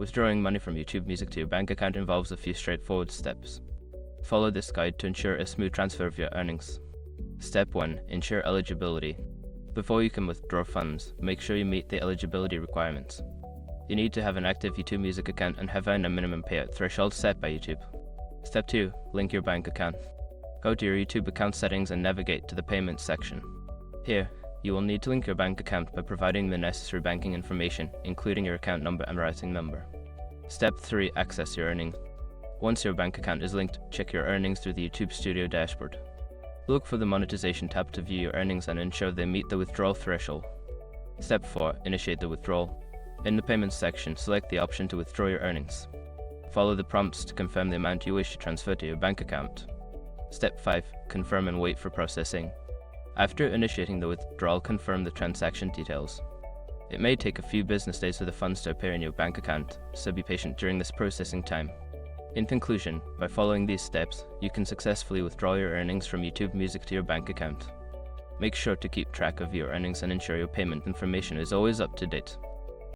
Withdrawing money from YouTube Music to your bank account involves a few straightforward steps. Follow this guide to ensure a smooth transfer of your earnings. Step 1. Ensure eligibility. Before you can withdraw funds, make sure you meet the eligibility requirements. You need to have an active YouTube Music account and have earned a minimum payout threshold set by YouTube. Step 2. Link your bank account. Go to your YouTube account settings and navigate to the Payments section. Here, you will need to link your bank account by providing the necessary banking information, including your account number and routing number. Step 3. Access your earnings. Once your bank account is linked, check your earnings through the YouTube Studio dashboard. Look for the Monetization tab to view your earnings and ensure they meet the withdrawal threshold. Step 4. Initiate the withdrawal. In the Payments section, select the option to withdraw your earnings. Follow the prompts to confirm the amount you wish to transfer to your bank account. Step 5. Confirm and wait for processing. After initiating the withdrawal, confirm the transaction details. It may take a few business days for the funds to appear in your bank account, so be patient during this processing time. In conclusion, by following these steps, you can successfully withdraw your earnings from YouTube Music to your bank account. Make sure to keep track of your earnings and ensure your payment information is always up to date.